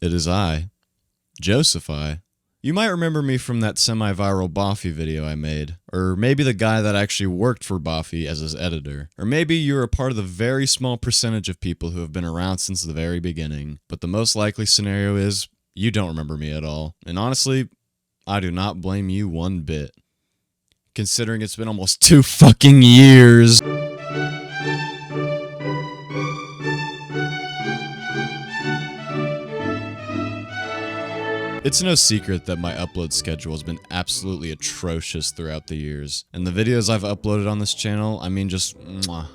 It is I, Josephi. You might remember me from that semi-viral Boffy video I made, or maybe the guy that actually worked for Boffy as his editor, or maybe you're a part of the very small percentage of people who have been around since the very beginning, but the most likely scenario is you don't remember me at all, and honestly, I do not blame you one bit, considering it's been almost 2 fucking years. It's no secret that my upload schedule has been absolutely atrocious throughout the years, and the videos I've uploaded on this channel, I mean just mwah,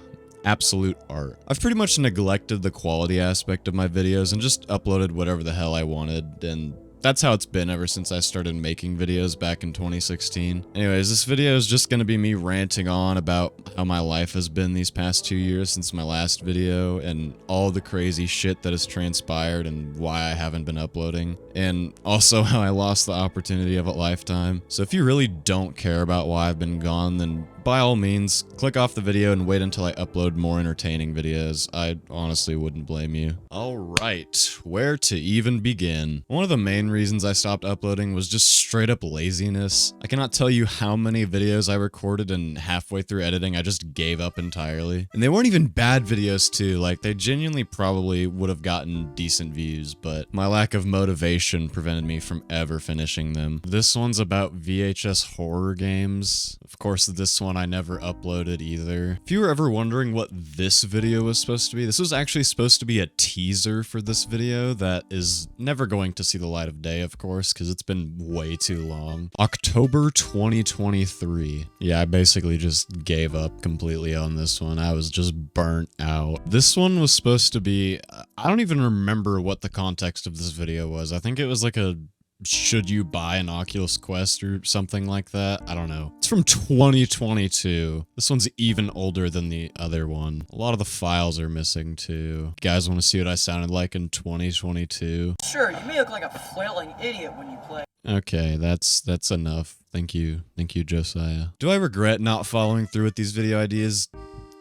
absolute art. I've pretty much neglected the quality aspect of my videos and just uploaded whatever the hell I wanted, and that's how it's been ever since I started making videos back in 2016. Anyways, this video is just gonna be me ranting on about how my life has been these past 2 years since my last video, and all the crazy shit that has transpired and why I haven't been uploading, and also how I lost the opportunity of a lifetime. So if you really don't care about why I've been gone, then by all means, click off the video and wait until I upload more entertaining videos. I honestly wouldn't blame you. Alright, where to even begin? One of the main reasons I stopped uploading was just straight up laziness. I cannot tell you how many videos I recorded and halfway through editing I just gave up entirely. And they weren't even bad videos too, like they genuinely probably would have gotten decent views, but my lack of motivation prevented me from ever finishing them. This one's about VHS horror games. Of course, this one I never uploaded either. If you were ever wondering what this video was supposed to be, this was actually supposed to be a teaser for this video that is never going to see the light of day, of course, because it's been way too long. October 2023. Yeah, I basically just gave up completely on this one. I was just burnt out. This one was supposed to be, I don't even remember what the context of this video was. I think it was like a should you buy an Oculus Quest or something like that? I don't know. It's from 2022. This one's even older than the other one. A lot of the files are missing too. You guys want to see what I sounded like in 2022? Sure, you may look like a flailing idiot when you play. Okay, that's enough. Thank you, Josiah. Do I regret not following through with these video ideas?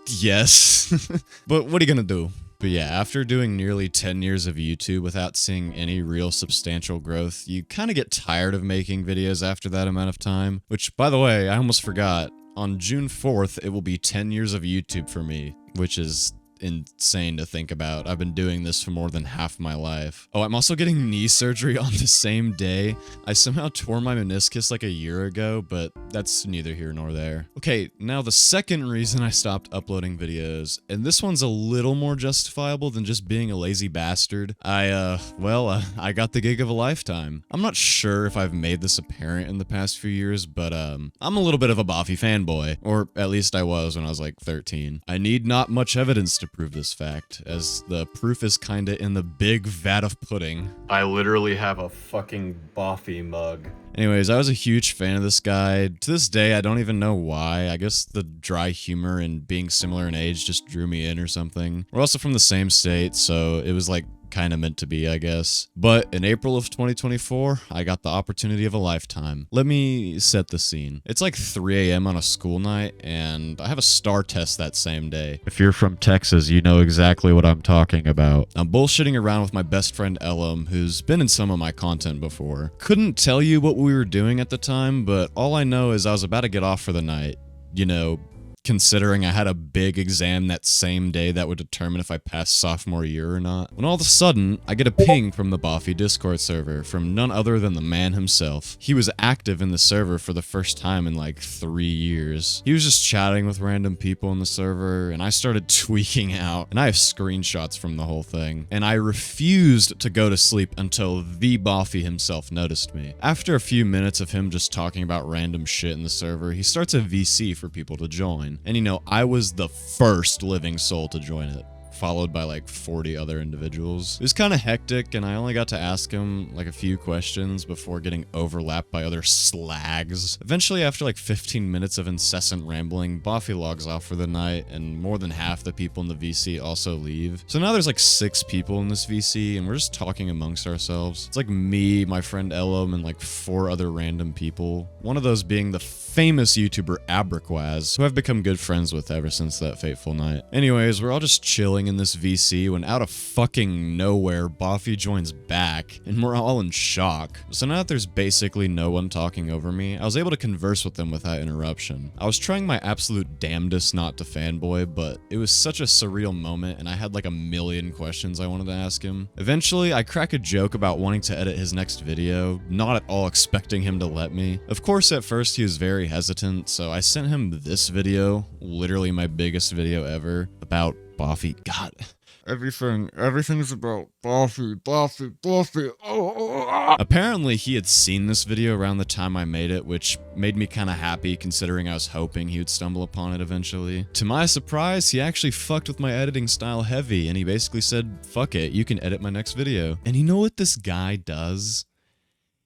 Yes. But what are you gonna do? But yeah, after doing nearly 10 years of YouTube without seeing any real substantial growth, you kind of get tired of making videos after that amount of time. Which, by the way, I almost forgot. On June 4th, it will be 10 years of YouTube for me, which is insane to think about. I've been doing this for more than half my life. Oh, I'm also getting knee surgery on the same day. I somehow tore my meniscus like a year ago, but that's neither here nor there. Okay, now the second reason I stopped uploading videos, and this one's a little more justifiable than just being a lazy bastard. I got the gig of a lifetime. I'm not sure if I've made this apparent in the past few years, but I'm a little bit of a Boffy fanboy, or at least I was when I was like 13. I need not much evidence to prove this fact, as the proof is kinda in the big vat of pudding. I literally have a fucking Boffy mug. Anyways, I was a huge fan of this guy. To this day, I don't even know why. I guess the dry humor and being similar in age just drew me in or something. We're also from the same state, so it was like kind of meant to be, I guess. But in April of 2024, I got the opportunity of a lifetime. Let me set the scene. It's like 3 a.m. on a school night, and I have a STAR test that same day. If you're from Texas, you know exactly what I'm talking about. I'm bullshitting around with my best friend Elam, who's been in some of my content before. Couldn't tell you what we were doing at the time, but all I know is I was about to get off for the night. You know, considering I had a big exam that same day that would determine if I passed sophomore year or not. When all of a sudden, I get a ping from the Boffy Discord server from none other than the man himself. He was active in the server for the first time in like 3 years. He was just chatting with random people in the server, and I started tweaking out, and I have screenshots from the whole thing. And I refused to go to sleep until the Boffy himself noticed me. After a few minutes of him just talking about random shit in the server, he starts a VC for people to join. And you know, I was the first living soul to join it, followed by like 40 other individuals. It was kind of hectic, and I only got to ask him like a few questions before getting overlapped by other slags. Eventually, after like 15 minutes of incessant rambling, Boffy logs off for the night, and more than half the people in the VC also leave. So now there's like 6 people in this VC, and we're just talking amongst ourselves. It's like me, my friend Elam, and like 4 other random people. One of those being the famous YouTuber Abraquaz, who I've become good friends with ever since that fateful night. Anyways, we're all just chilling chilling in this VC when out of fucking nowhere, Boffy joins back, and we're all in shock. So now that there's basically no one talking over me, I was able to converse with them without interruption. I was trying my absolute damnedest not to fanboy, but it was such a surreal moment, and I had like a million questions I wanted to ask him. Eventually, I crack a joke about wanting to edit his next video, not at all expecting him to let me. Of course, at first he was very hesitant, so I sent him this video, literally my biggest video ever, about Boffy. God, everything's about Boffy. Oh. Apparently, he had seen this video around the time I made it, which made me kind of happy considering I was hoping he would stumble upon it eventually. To my surprise, he actually fucked with my editing style heavy, and he basically said, fuck it, you can edit my next video. And you know what this guy does?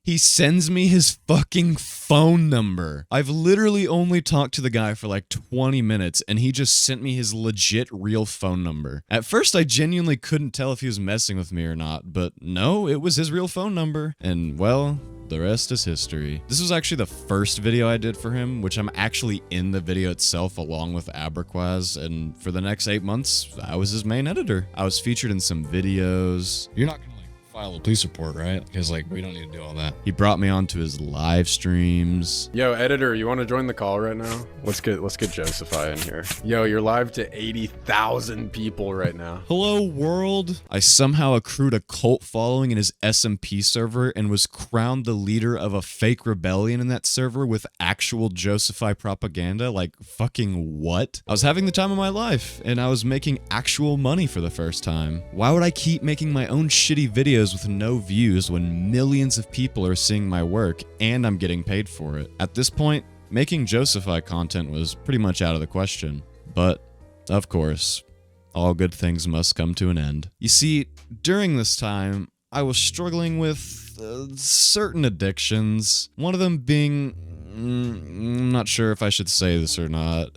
He sends me his fucking phone number. I've literally only talked to the guy for like 20 minutes, and he just sent me his legit real phone number. At first, I genuinely couldn't tell if he was messing with me or not, but no, it was his real phone number. And well, the rest is history. This was actually the first video I did for him, which I'm actually in the video itself along with Aberquaz, and for the next 8 months, I was his main editor. I was featured in some videos. You're not gonna file a police report, right? Because like we don't need to do all that. He brought me onto his live streams. Yo, editor, you want to join the call right now? Let's get Josephai in here. Yo, you're live to 80,000 people right now. Hello world. I somehow accrued a cult following in his SMP server and was crowned the leader of a fake rebellion in that server with actual Josephai propaganda. Like fucking what? I was having the time of my life and I was making actual money for the first time. Why would I keep making my own shitty videos with no views when millions of people are seeing my work and I'm getting paid for it? At this point, making Josephai content was pretty much out of the question. But, of course, all good things must come to an end. You see, during this time, I was struggling with certain addictions. One of them being... I'm not sure if I should say this or not.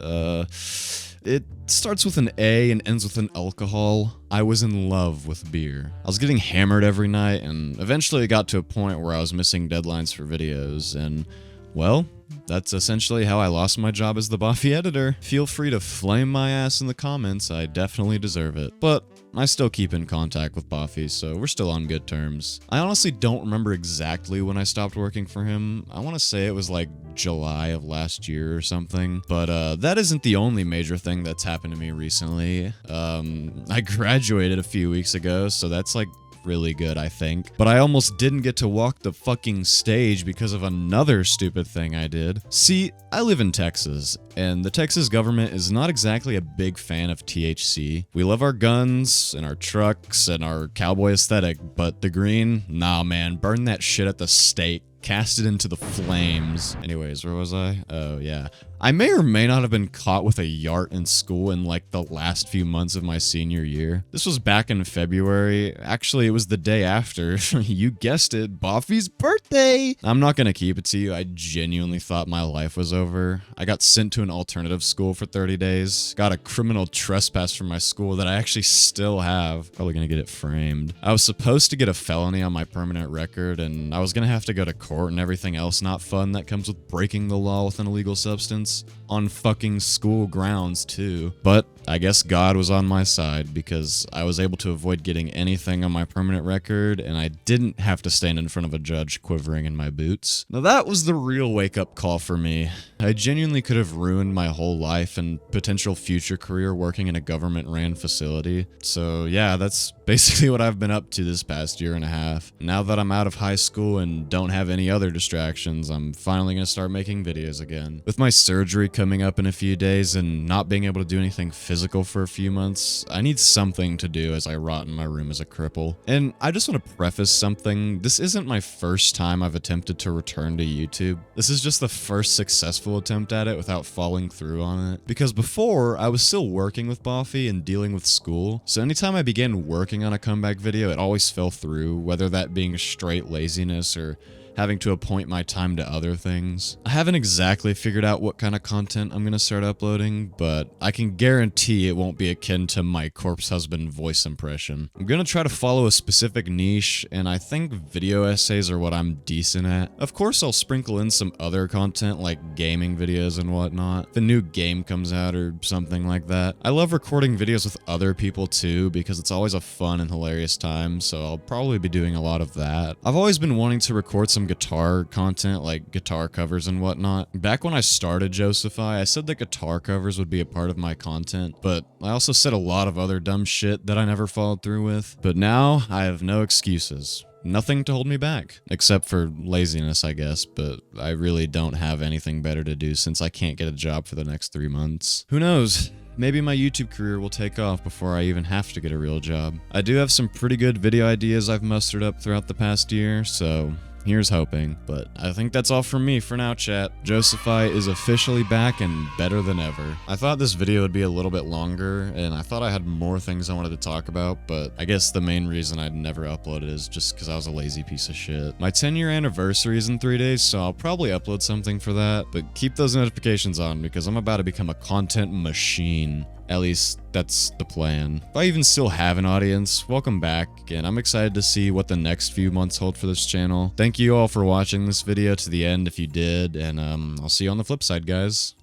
It starts with an A and ends with an alcohol. I was in love with beer. I was getting hammered every night, and eventually it got to a point where I was missing deadlines for videos, and, well, that's essentially how I lost my job as the Boffy editor. Feel free to flame my ass in the comments, I definitely deserve it. But I still keep in contact with Boffy, so we're still on good terms. I honestly don't remember exactly when I stopped working for him. I want to say it was like July of last year or something. But that isn't the only major thing that's happened to me recently. I graduated a few weeks ago, so that's like really good, I think. But I almost didn't get to walk the fucking stage because of another stupid thing I did. See, I live in Texas, and the Texas government is not exactly a big fan of THC. We love our guns and our trucks and our cowboy aesthetic, but the green? Nah, man, burn that shit at the stake. Cast it into the flames. Anyways, where was I? Oh, yeah. I may or may not have been caught with a yart in school in like the last few months of my senior year. This was back in February. Actually, it was the day after, you guessed it, Boffy's birthday. I'm not gonna keep it to you. I genuinely thought my life was over. I got sent to an alternative school for 30 days. Got a criminal trespass from my school that I actually still have. Probably gonna get it framed. I was supposed to get a felony on my permanent record, and I was gonna have to go to court and everything else not fun that comes with breaking the law with an illegal substance. On fucking school grounds too. But I guess God was on my side because I was able to avoid getting anything on my permanent record and I didn't have to stand in front of a judge quivering in my boots. Now that was the real wake-up call for me. I genuinely could have ruined my whole life and potential future career working in a government-ran facility. So yeah, that's basically what I've been up to this past year and a half. Now that I'm out of high school and don't have any other distractions, I'm finally gonna start making videos again. With my surgery coming up in a few days and not being able to do anything physical for a few months, I need something to do as I rot in my room as a cripple. And I just want to preface something. This isn't my first time I've attempted to return to YouTube. This is just the first successful attempt at it without following through on it. Because before, I was still working with Boffy and dealing with school, so anytime I began working on a comeback video, it always fell through, whether that being straight laziness or having to appoint my time to other things. I haven't exactly figured out what kind of content I'm gonna start uploading, but I can guarantee it won't be akin to my corpse husband voice impression. I'm gonna try to follow a specific niche, and I think video essays are what I'm decent at. Of course, I'll sprinkle in some other content like gaming videos and whatnot. If a new game comes out or something like that. I love recording videos with other people too because it's always a fun and hilarious time, so I'll probably be doing a lot of that. I've always been wanting to record some guitar content like guitar covers and whatnot. Back when I started Josephai, I said that guitar covers would be a part of my content, but I also said a lot of other dumb shit that I never followed through with. But now I have no excuses. Nothing to hold me back, except for laziness, I guess, but I really don't have anything better to do since I can't get a job for the next 3 months. Who knows? Maybe my YouTube career will take off before I even have to get a real job. I do have some pretty good video ideas I've mustered up throughout the past year, so here's hoping. But I think that's all from me for now, chat. Josephai is officially back and better than ever. I thought this video would be a little bit longer, and I thought I had more things I wanted to talk about, but I guess the main reason I'd never uploaded is just because I was a lazy piece of shit. My 10-year anniversary is in 3 days, so I'll probably upload something for that, but keep those notifications on because I'm about to become a content machine. At least, that's the plan. If I even still have an audience, welcome back, and I'm excited to see what the next few months hold for this channel. Thank you all for watching this video to the end if you did, and I'll see you on the flip side, guys.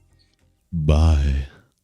Bye.